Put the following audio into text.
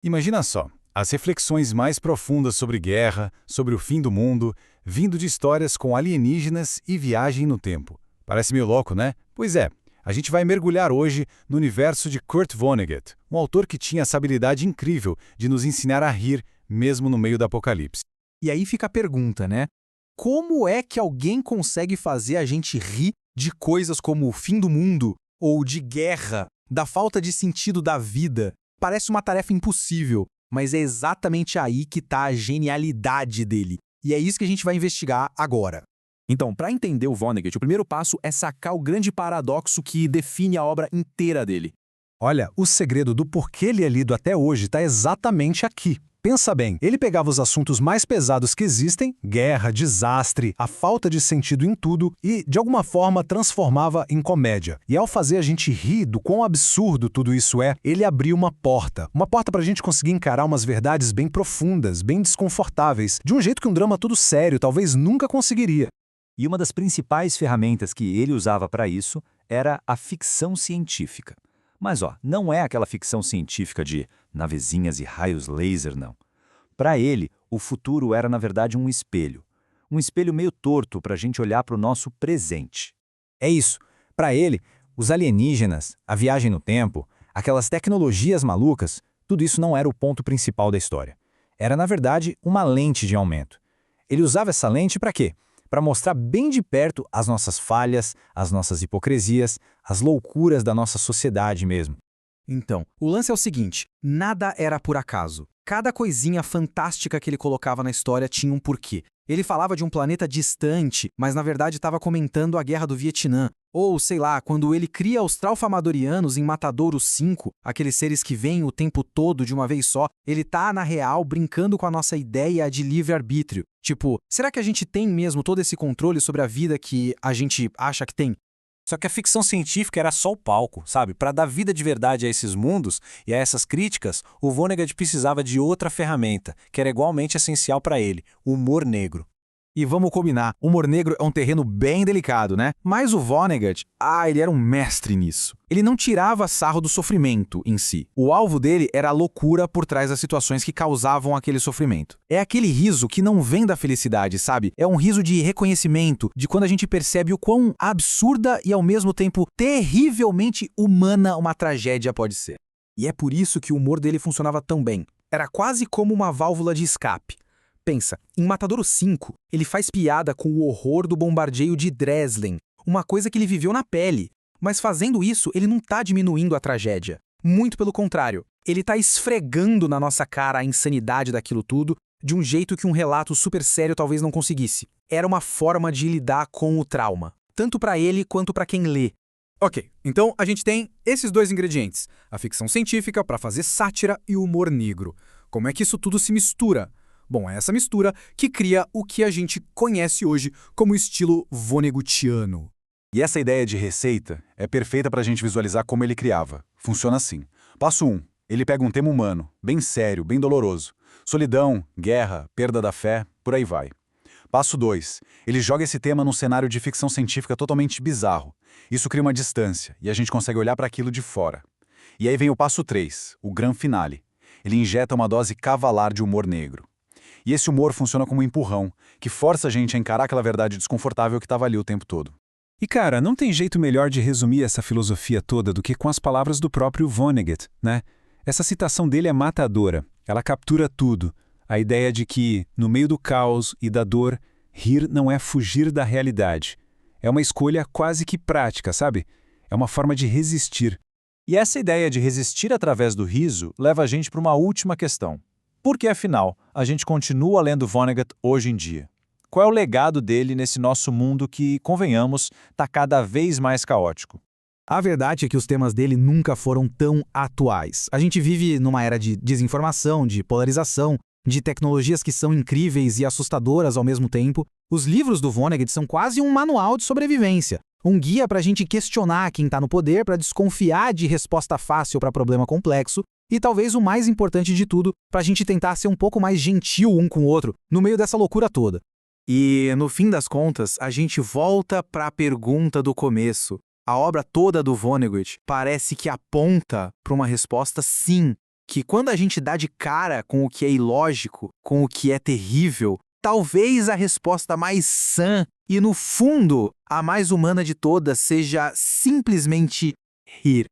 Imagina só, as reflexões mais profundas sobre guerra, sobre o fim do mundo, vindo de histórias com alienígenas e viagem no tempo. Parece meio louco, né? Pois é, a gente vai mergulhar hoje no universo de Kurt Vonnegut, um autor que tinha essa habilidade incrível de nos ensinar a rir mesmo no meio do apocalipse. E aí fica a pergunta, né? Como é que alguém consegue fazer a gente rir de coisas como o fim do mundo ou de guerra, da falta de sentido da vida? Parece uma tarefa impossível, mas é exatamente aí que está a genialidade dele. E é isso que a gente vai investigar agora. Então, para entender o Vonnegut, o primeiro passo é sacar o grande paradoxo que define a obra inteira dele. Olha, o segredo do porquê ele é lido até hoje está exatamente aqui. Pensa bem, ele pegava os assuntos mais pesados que existem, guerra, desastre, a falta de sentido em tudo, e, de alguma forma, transformava em comédia. E ao fazer a gente rir do quão absurdo tudo isso é, ele abriu uma porta para a gente conseguir encarar umas verdades bem profundas, bem desconfortáveis, de um jeito que um drama todo sério talvez nunca conseguiria. E uma das principais ferramentas que ele usava para isso era a ficção científica. Mas, não é aquela ficção científica de navezinhas e raios laser, não. Para ele, o futuro era, na verdade, um espelho. Um espelho meio torto para a gente olhar para o nosso presente. É isso. Para ele, os alienígenas, a viagem no tempo, aquelas tecnologias malucas, tudo isso não era o ponto principal da história. Era, na verdade, uma lente de aumento. Ele usava essa lente para quê? Para mostrar bem de perto as nossas falhas, as nossas hipocrisias, as loucuras da nossa sociedade mesmo. Então, o lance é o seguinte, nada era por acaso. Cada coisinha fantástica que ele colocava na história tinha um porquê. Ele falava de um planeta distante, mas na verdade estava comentando a Guerra do Vietnã. Ou, sei lá, quando ele cria os Tralfamadorianos em Matadouro 5, aqueles seres que vêm o tempo todo de uma vez só, ele tá, na real, brincando com a nossa ideia de livre-arbítrio. Tipo, será que a gente tem mesmo todo esse controle sobre a vida que a gente acha que tem? Só que a ficção científica era só o palco, sabe? Para dar vida de verdade a esses mundos e a essas críticas, o Vonnegut precisava de outra ferramenta, que era igualmente essencial para ele, o humor negro. E vamos combinar, o humor negro é um terreno bem delicado, né? Mas o Vonnegut, ele era um mestre nisso. Ele não tirava sarro do sofrimento em si. O alvo dele era a loucura por trás das situações que causavam aquele sofrimento. É aquele riso que não vem da felicidade, sabe? É um riso de reconhecimento, de quando a gente percebe o quão absurda e ao mesmo tempo terrivelmente humana uma tragédia pode ser. E é por isso que o humor dele funcionava tão bem. Era quase como uma válvula de escape. Pensa, em Matadouro 5, ele faz piada com o horror do bombardeio de Dresden, uma coisa que ele viveu na pele. Mas fazendo isso, ele não tá diminuindo a tragédia. Muito pelo contrário, ele tá esfregando na nossa cara a insanidade daquilo tudo de um jeito que um relato super sério talvez não conseguisse. Era uma forma de lidar com o trauma, tanto para ele quanto para quem lê. Ok, então a gente tem esses dois ingredientes, a ficção científica para fazer sátira e o humor negro. Como é que isso tudo se mistura? Bom, é essa mistura que cria o que a gente conhece hoje como estilo vonnegutiano. E essa ideia de receita é perfeita para a gente visualizar como ele criava. Funciona assim. Passo 1. Ele pega um tema humano, bem sério, bem doloroso. Solidão, guerra, perda da fé, por aí vai. Passo 2. Ele joga esse tema num cenário de ficção científica totalmente bizarro. Isso cria uma distância e a gente consegue olhar para aquilo de fora. E aí vem o passo 3, o grande finale. Ele injeta uma dose cavalar de humor negro. E esse humor funciona como um empurrão, que força a gente a encarar aquela verdade desconfortável que estava ali o tempo todo. E cara, não tem jeito melhor de resumir essa filosofia toda do que com as palavras do próprio Vonnegut, né? Essa citação dele é matadora, ela captura tudo. A ideia de que, no meio do caos e da dor, rir não é fugir da realidade. É uma escolha quase que prática, sabe? É uma forma de resistir. E essa ideia de resistir através do riso leva a gente para uma última questão. Por que, afinal, a gente continua lendo Vonnegut hoje em dia? Qual é o legado dele nesse nosso mundo que, convenhamos, está cada vez mais caótico? A verdade é que os temas dele nunca foram tão atuais. A gente vive numa era de desinformação, de polarização, de tecnologias que são incríveis e assustadoras ao mesmo tempo. Os livros do Vonnegut são quase um manual de sobrevivência. Um guia para a gente questionar quem está no poder, para desconfiar de resposta fácil para problema complexo. E talvez o mais importante de tudo, para a gente tentar ser um pouco mais gentil um com o outro, no meio dessa loucura toda. E, no fim das contas, a gente volta para a pergunta do começo. A obra toda do Vonnegut parece que aponta para uma resposta sim, que quando a gente dá de cara com o que é ilógico, com o que é terrível, talvez a resposta mais sã e, no fundo, a mais humana de todas seja simplesmente rir.